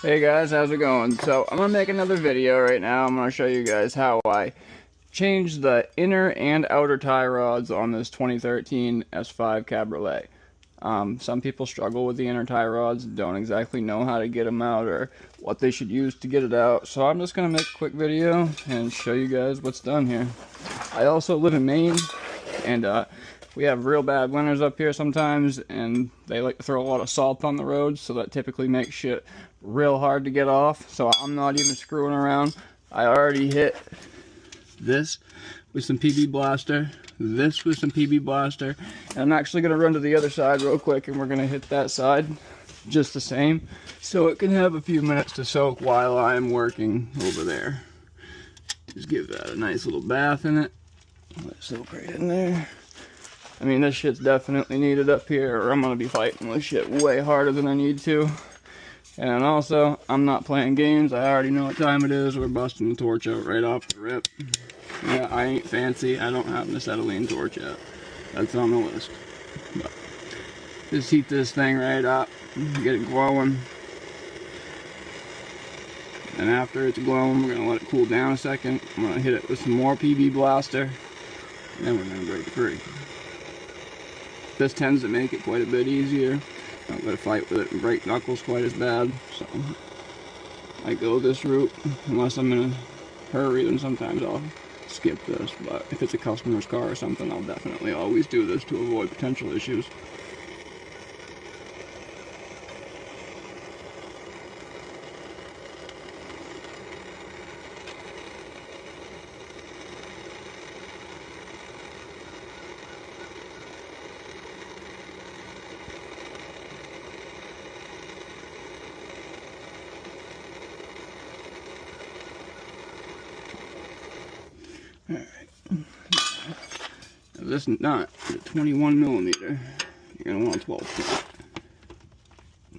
Hey guys, how's it going? So I'm gonna make another video right now. I'm gonna show you guys how I changed the inner and outer tie rods on this 2013 S5 Cabriolet. Some people struggle with the inner tie rods, don't exactly know how to get them out or what they should use to get it out. So I'm just gonna make a quick video and show you guys what's done here. I also live in Maine, and we have real bad winters up here sometimes, and they like to throw a lot of salt on the roads, so that typically makes shit real hard to get off. So I'm not even screwing around. I already hit this with some PB Blaster, this with some PB Blaster, and I'm actually going to run to the other side real quick, and we're going to hit that side just the same, so it can have a few minutes to soak while I'm working over there. Just give that a nice little bath in it. Let it soak right in there. I mean, this shit's definitely needed up here, or I'm going to be fighting this shit way harder than I need to. And also, I'm not playing games. I already know what time it is. We're busting the torch out right off the rip. Yeah, I ain't fancy. I don't have an acetylene torch yet. That's on the list. But just heat this thing right up, get it glowing. And after it's glowing, we're going to let it cool down a second. I'm going to hit it with some more PB Blaster. And then we're going to break it free. This tends to make it quite a bit easier. Don't gotta fight with it and break knuckles quite as bad. So I go this route unless I'm in a hurry, then sometimes I'll skip this. But if it's a customer's car or something, I'll definitely always do this to avoid potential issues. Alright, now this nut is a 21 millimeter. You're going to want 12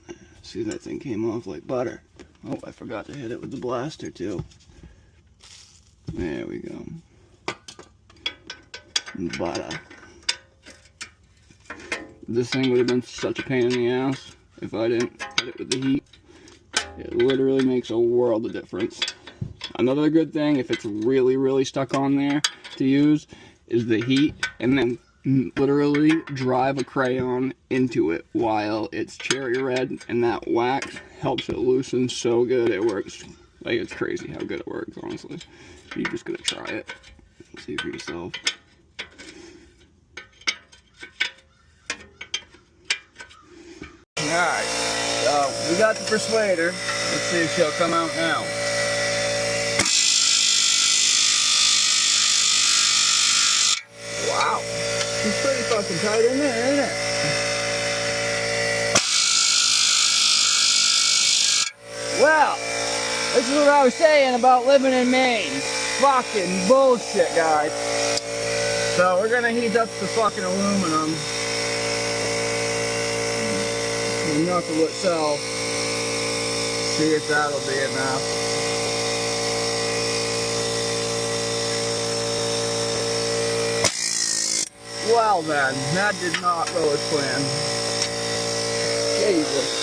point. See, that thing came off like butter. Oh, I forgot to hit it with the blaster too. There we go. Butter. This thing would have been such a pain in the ass if I didn't hit it with the heat. It literally makes a world of difference. Another good thing, if it's really stuck on there to use, is the heat, and then literally drive a crayon into it while it's cherry red, and that wax helps it loosen so good. It works like it's crazy how good it works, honestly. You just gotta try it. See for yourself. Alright, so we got the persuader. Let's see if she'll come out now. Wow, she's pretty fucking tight in there, isn't it? Well, this is what I was saying about living in Maine. Fucking bullshit, guys. So we're gonna heat up the fucking aluminum. The knuckle itself. See if that'll be enough. Well then, that did not go as planned. Jesus.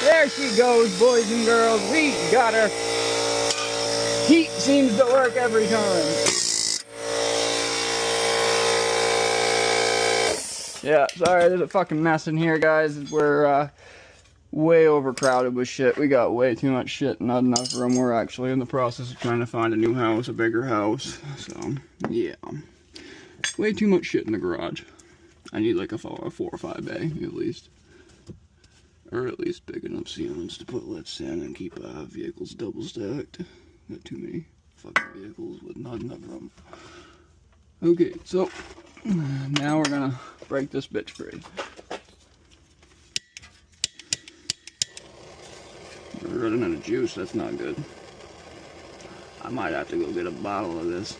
There she goes, boys and girls. We got her. Heat seems to work every time. Yeah, sorry, there's a fucking mess in here, guys. We're way overcrowded with shit. We got way too much shit, not enough room. We're actually in the process of trying to find a new house, a bigger house. So, yeah. Way too much shit in the garage. I need like a 4 or 5 bay, at least. Or at least big enough ceilings to put lifts in and keep vehicles double stacked. Not too many fucking vehicles with not enough room. Okay, so now we're gonna break this bitch free. We're running out of juice, that's not good. I might have to go get a bottle of this.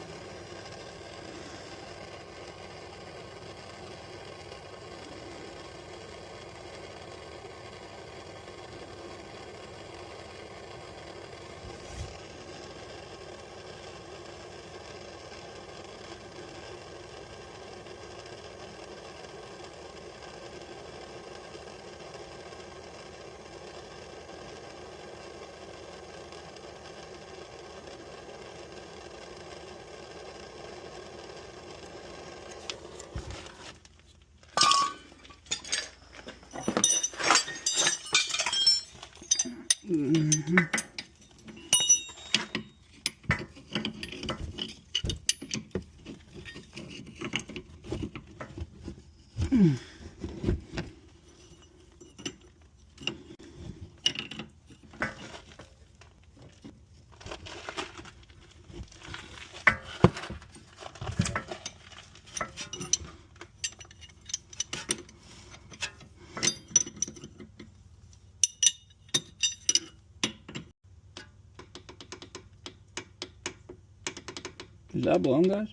Is that blown, guys?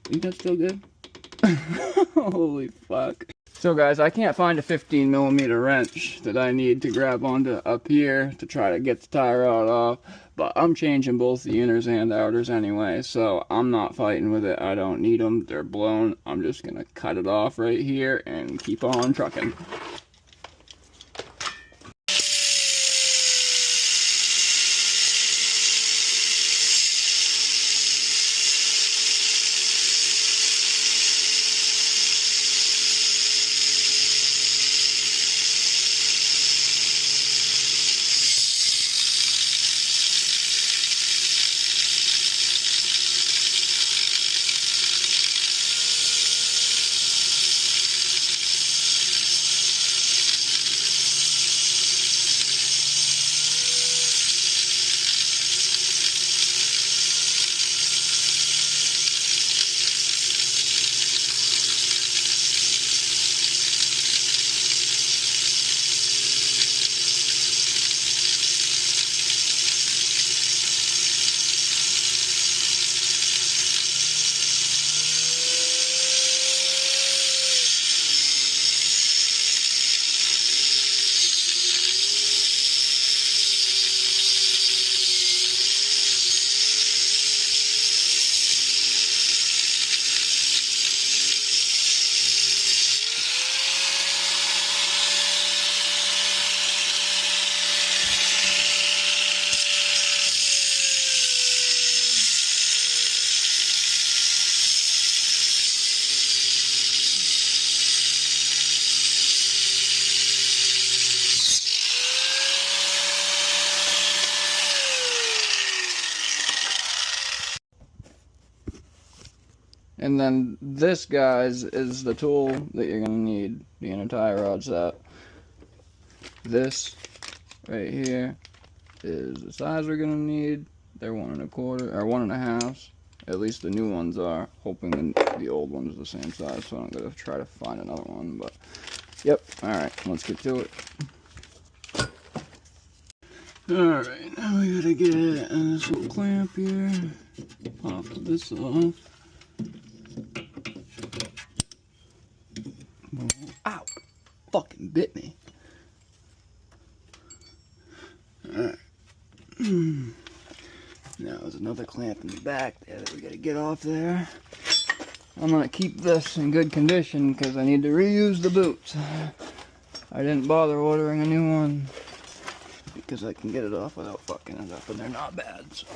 Think that's still good? Holy fuck. So guys, I can't find a 15mm wrench that I need to grab onto up here to try to get the tie rod off, but I'm changing both the inners and outers anyway, so I'm not fighting with it. I don't need them. They're blown. I'm just gonna cut it off right here and keep on trucking. And then this, guys, is the tool that you're going to need, the inner tie rod set. This right here is the size we're going to need. They're 1 1/4 or 1 1/2. At least the new ones are. Hoping the old one's the same size, so I'm going to try to find another one. But yep, alright, let's get to it. Alright, now we gotta get this little clamp here. Pop this off. Ow! Fucking bit me. Alright. Now there's another clamp in the back there that we gotta get off there. I'm gonna keep this in good condition because I need to reuse the boots. I didn't bother ordering a new one because I can get it off without fucking it up, and they're not bad. So,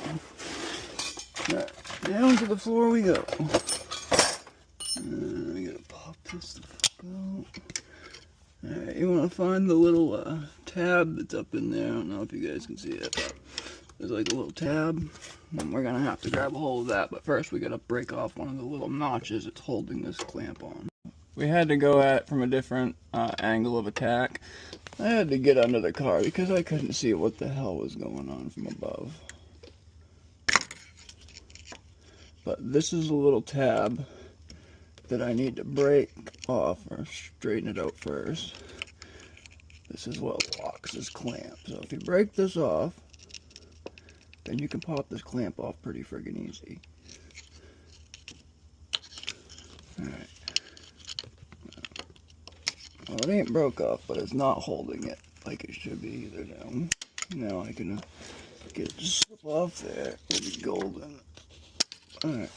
right, down to the floor we go. We gotta pop this the fuck out. Alright, you wanna find the little tab that's up in there. I don't know if you guys can see it, but there's like a little tab, and we're gonna have to grab a hold of that. But first, we gotta break off one of the little notches that's holding this clamp on. We had to go at it from a different angle of attack. I had to get under the car because I couldn't see what the hell was going on from above. But this is a little tab that I need to break off or straighten it out first. This is what locks this clamp. So if you break this off, then you can pop this clamp off pretty friggin' easy. Alright. Well, it ain't broke off, but it's not holding it like it should be either now. Now I can get it to slip off there. It'll be golden. Alright.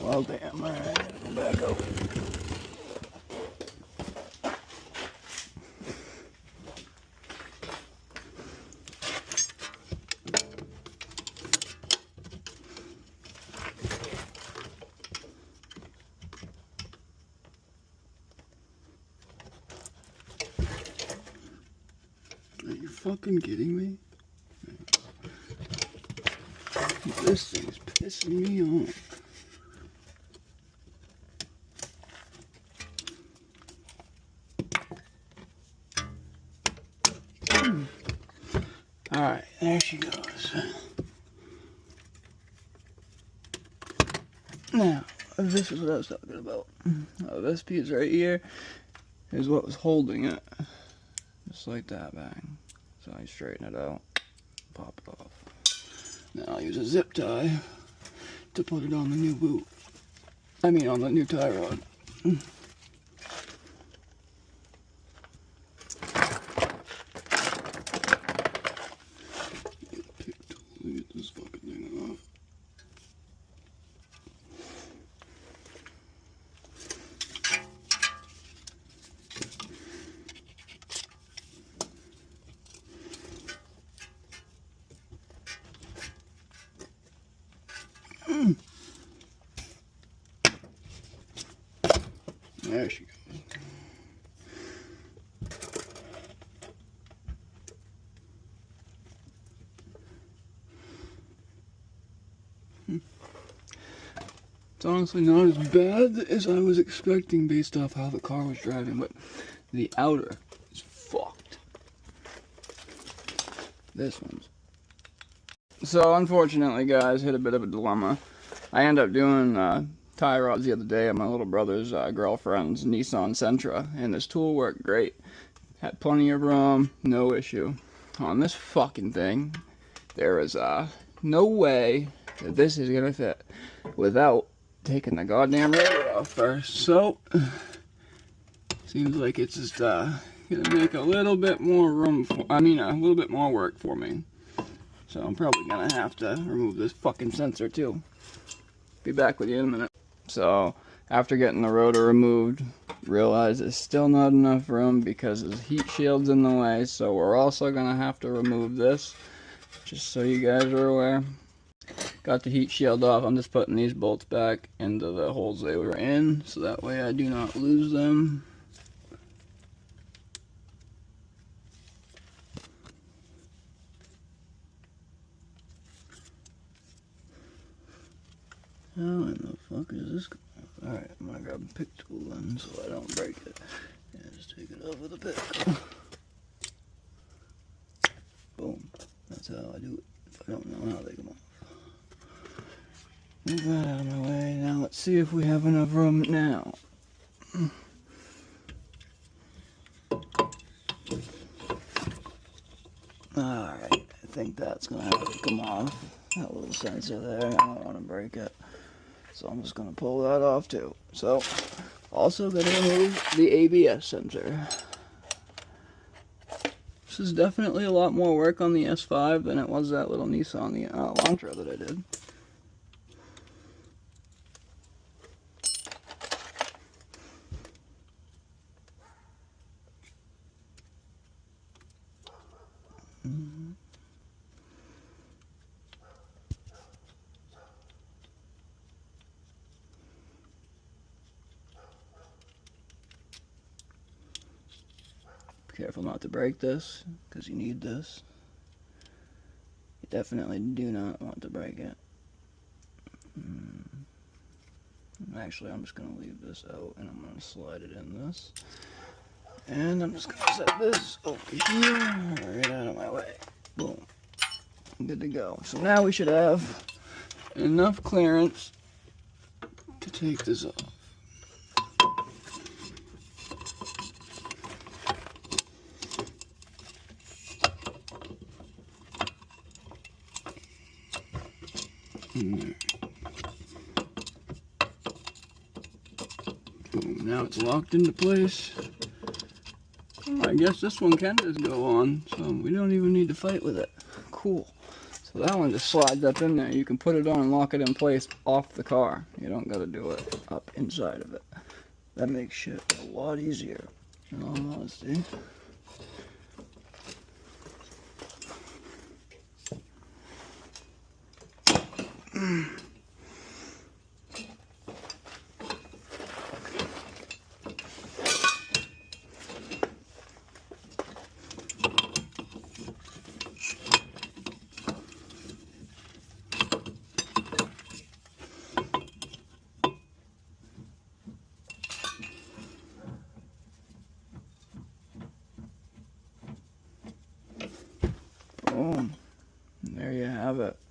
Well, damn, alright, go back over. Are you fucking kidding me? This thing's pissing me off. Alright, there she goes. Now, this is what I was talking about. This piece right here is what was holding it. Just like that, bang. So I straighten it out, pop it off. Now I'll use a zip tie to put it on the new boot. I mean on the new tie rod. Get this fucking thing off. There she goes. It's honestly not as bad as I was expecting based off how the car was driving, but the outer is fucked. This one's. So unfortunately, guys, hit a bit of a dilemma. I ended up doing tie rods the other day at my little brother's girlfriend's Nissan Sentra, and this tool worked great. Had plenty of room, no issue. On this fucking thing, there is no way that this is gonna fit without taking the goddamn rotor off first. So seems like it's just gonna make a little bit more room for, a little bit more work for me. So I'm probably gonna have to remove this fucking sensor too. Be back with you in a minute. So after getting the rotor removed, realized there's still not enough room because the heat shield's in the way. So we're also gonna have to remove this, just so you guys are aware. Got the heat shield off. I'm just putting these bolts back into the holes they were in, so that way I do not lose them. How in the fuck is this going? Alright, I'm gonna grab a pick tool then so I don't break it. Yeah, just take it off with a pick. Boom. That's how I do it if I don't know how they come off. Move that out of my way. Now let's see if we have enough room now. Alright, I think that's gonna have to come off. That little sensor there, I don't want to break it. So I'm just going to pull that off too. So, also going to remove the ABS sensor. This is definitely a lot more work on the S5 than it was that little Nissan, the Elantra that I did. Careful not to break this, because you need this. You definitely do not want to break it. Actually, I'm just going to leave this out, and I'm going to slide it in this. And I'm just going to set this over here, right out of my way. Boom. Good to go. So now we should have enough clearance to take this off. Boom. Now it's locked into place. Oh, I guess this one can just go on, so we don't even need to fight with it. Cool. So that one just slides up in there. You can put it on and lock it in place off the car. You don't got to do it up inside of it. That makes shit a lot easier, in all honesty. have it.